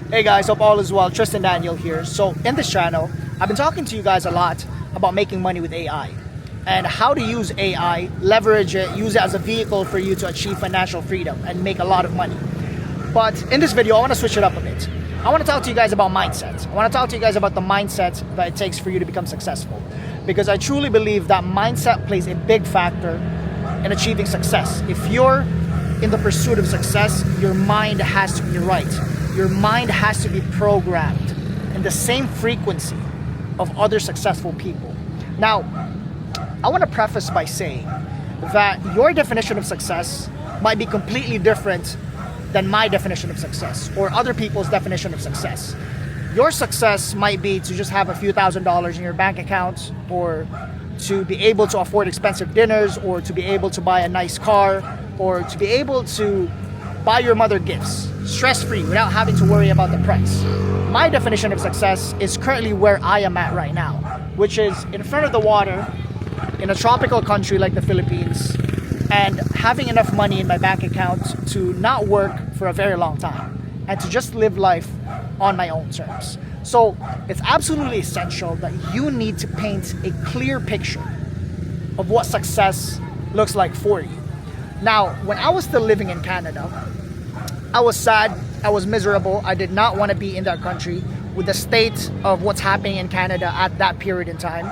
Hey guys, hope all is well. Tristan Daniel here. So in this channel, I've been talking to you guys a lot about making money with AI and how to use AI, leverage it, use it as a vehicle for you to achieve financial freedom and make a lot of money. But in this video, I want to switch it up a bit. I want to talk to you guys about mindset. I want to talk to you guys about the mindset that it takes for you to become successful. Because I truly believe that mindset plays a big factor in achieving success. If you're in the pursuit of success, your mind has to be right. Your mind has to be programmed in the same frequency of other successful people. Now, I want to preface by saying that your definition of success might be completely different than my definition of success or other people's definition of success. Your success might be to just have a few $1,000s in your bank account, or to be able to afford expensive dinners, or to be able to buy a nice car, or to be able to buy your mother gifts stress-free without having to worry about the price. My definition of success is currently where I am at right now, which is in front of the water in a tropical country like the Philippines, and having enough money in my bank account to not work for a very long time and to just live life on my own terms. So it's absolutely essential that you need to paint a clear picture of what success looks like for you. Now, when I was still living in Canada, I was sad, I was miserable, I did not want to be in that country with the state of what's happening in Canada at that period in time.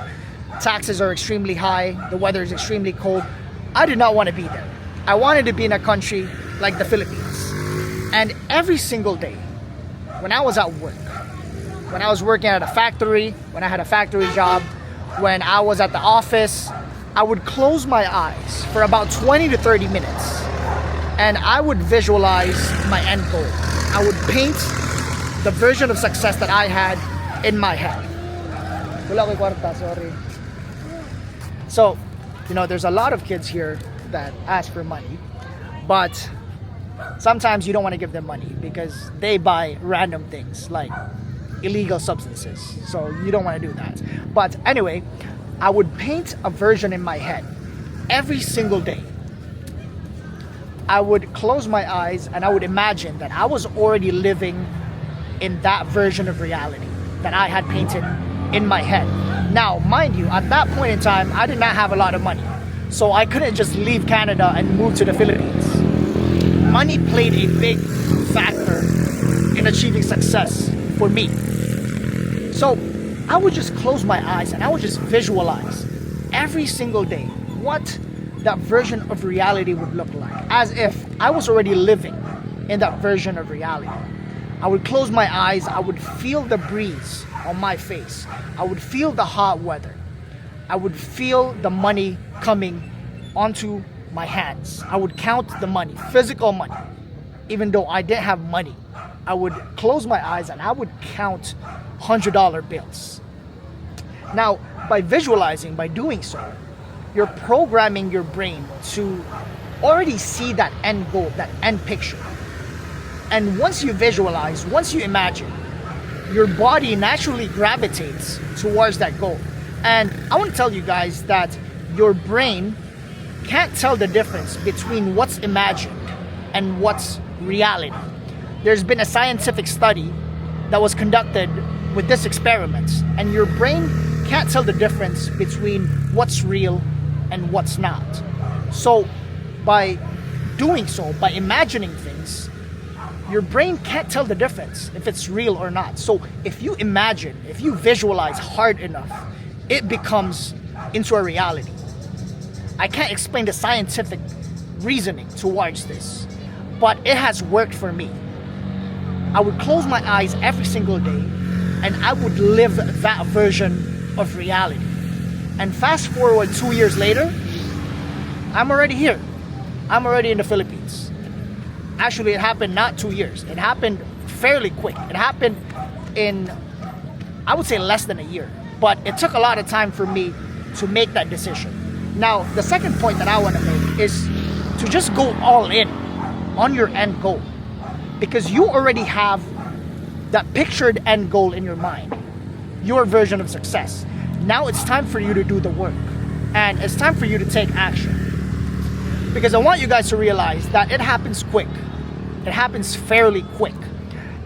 Taxes are extremely high, the weather is extremely cold. I did not want to be there. I wanted to be in a country like the Philippines. And every single day, when I was at work, when I was working at a factory, when I had a factory job, when I was at the office, I would close my eyes for about 20 to 30 minutes and I would visualize my end goal. I would paint the version of success that I had in my head. Wala ko'y kwarta, sorry. So, there's a lot of kids here that ask for money, but sometimes you don't want to give them money because they buy random things like illegal substances. So you don't want to do that. But anyway, I would paint a version in my head every single day. I would close my eyes and I would imagine that I was already living in that version of reality that I had painted in my head. Now, mind you, at that point in time, I did not have a lot of money. So I couldn't just leave Canada and move to the Philippines. Money played a big factor in achieving success for me. So I would just close my eyes and I would just visualize every single day what that version of reality would look like, as if I was already living in that version of reality. I would close my eyes, I would feel the breeze on my face, I would feel the hot weather, I would feel the money coming onto my hands. I would count the money, physical money. Even though I didn't have money, I would close my eyes and I would count $100 bills. Now, by visualizing, by doing so, you're programming your brain to already see that end goal, that end picture. And once you visualize, once you imagine, your body naturally gravitates towards that goal. And I want to tell you guys that your brain can't tell the difference between what's imagined and what's reality. There's been a scientific study that was conducted with this experiment, and your brain can't tell the difference between what's real and what's not. So by doing so, by imagining things, your brain can't tell the difference if it's real or not. So if you imagine, if you visualize hard enough, it becomes into a reality. I can't explain the scientific reasoning towards this, but it has worked for me. I would close my eyes every single day and I would live that version of reality. And fast forward 2 years later, I'm already here. I'm already in the Philippines. Actually, it happened not 2 years. It happened fairly quick. It happened in, I would say, less than a year. But it took a lot of time for me to make that decision. Now, the second point that I want to make is to just go all in on your end goal. Because you already have that pictured end goal in your mind, your version of success. Now it's time for you to do the work. And it's time for you to take action. Because I want you guys to realize that it happens quick. It happens fairly quick.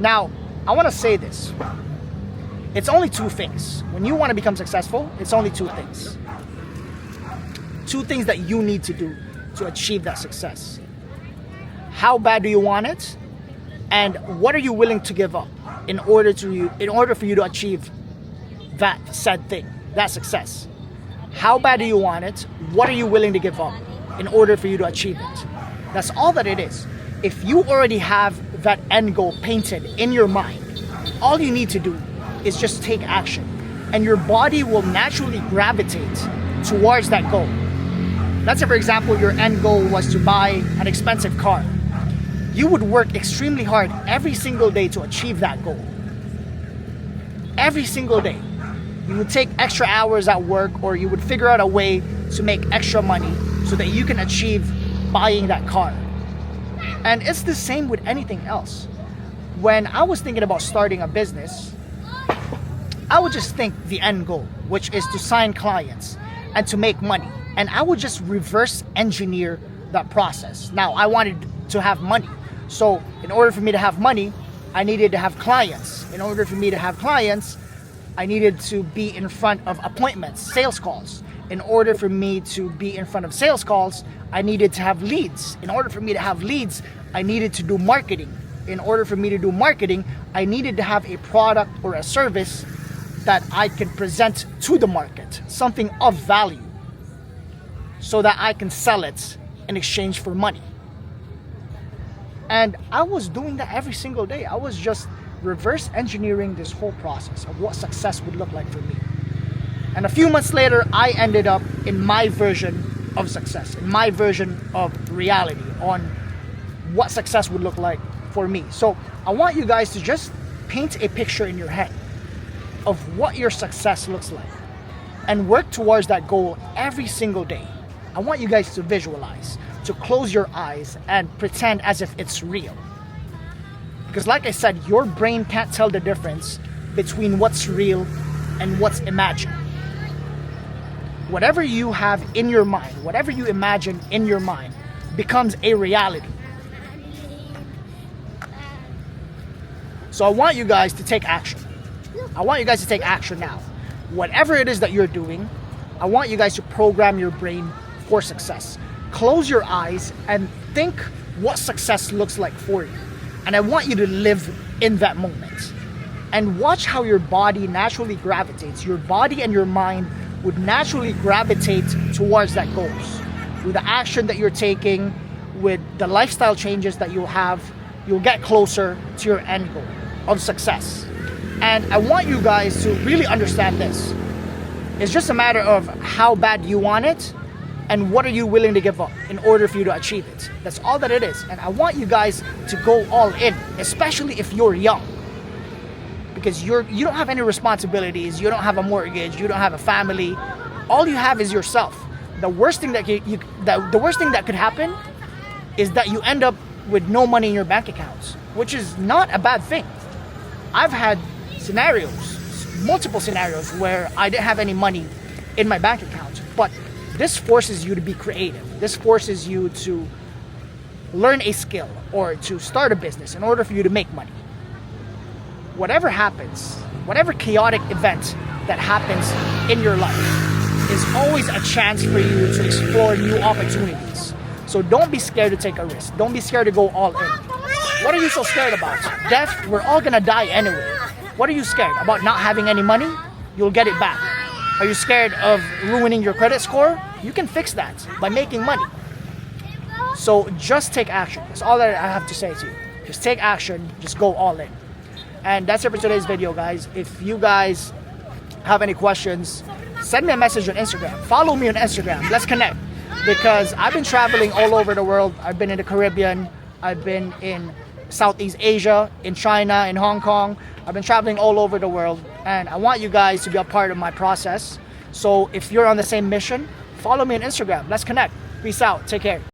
Now, I want to say this. It's only two things. When you want to become successful, it's only two things. Two things that you need to do to achieve that success. How bad do you want it? And what are you willing to give up in order for you to achieve that said thing, that success? How bad do you want it? What are you willing to give up in order for you to achieve it? That's all that it is. If you already have that end goal painted in your mind, all you need to do is just take action, and your body will naturally gravitate towards that goal. Let's say, for example, your end goal was to buy an expensive car. You would work extremely hard every single day to achieve that goal. Every single day. You would take extra hours at work, or you would figure out a way to make extra money so that you can achieve buying that car. And it's the same with anything else. When I was thinking about starting a business, I would just think the end goal, which is to sign clients and to make money. And I would just reverse engineer that process. Now, I wanted to have money. So in order for me to have money, I needed to have clients. In order for me to have clients, I needed to be in front of appointments, sales calls. In order for me to be in front of sales calls, I needed to have leads. In order for me to have leads, I needed to do marketing. In order for me to do marketing, I needed to have a product or a service that I could present to the market, something of value, so that I can sell it in exchange for money. And I was doing that every single day. I was just reverse engineering this whole process of what success would look like for me. And a few months later, I ended up in my version of success, in my version of reality on what success would look like for me. So I want you guys to just paint a picture in your head of what your success looks like and work towards that goal every single day. I want you guys to visualize, to close your eyes and pretend as if it's real. Because like I said, your brain can't tell the difference between what's real and what's imagined. Whatever you have in your mind, whatever you imagine in your mind becomes a reality. So I want you guys to take action. I want you guys to take action now. Whatever it is that you're doing, I want you guys to program your brain for success. Close your eyes and think what success looks like for you. And I want you to live in that moment. And watch how your body naturally gravitates. Your body and your mind would naturally gravitate towards that goals. With the action that you're taking, with the lifestyle changes that you'll have, you'll get closer to your end goal of success. And I want you guys to really understand this. It's just a matter of how bad you want it and what are you willing to give up in order for you to achieve it. That's all that it is. And I want you guys to go all in, especially if you're young. Because you don't have any responsibilities, you don't have a mortgage, you don't have a family. All you have is yourself. The worst thing that could happen is that you end up with no money in your bank accounts, which is not a bad thing. I've had multiple scenarios where I didn't have any money in my bank account, but this forces you to be creative. This forces you to learn a skill or to start a business in order for you to make money. Whatever happens, whatever chaotic event that happens in your life is always a chance for you to explore new opportunities. So don't be scared to take a risk. Don't be scared to go all in. What are you so scared about? Death, we're all gonna die anyway. What are you scared about? Not having any money? You'll get it back. Are you scared of ruining your credit score? You can fix that by making money. So just take action. That's all that I have to say to you. Just take action, just go all in. And that's it for today's video, guys. If you guys have any questions, send me a message on Instagram. Follow me on Instagram. Let's connect. Because I've been traveling all over the world. I've been in the Caribbean. I've been in Southeast Asia, in China, in Hong Kong. I've been traveling all over the world. And I want you guys to be a part of my process. So if you're on the same mission, follow me on Instagram. Let's connect. Peace out. Take care.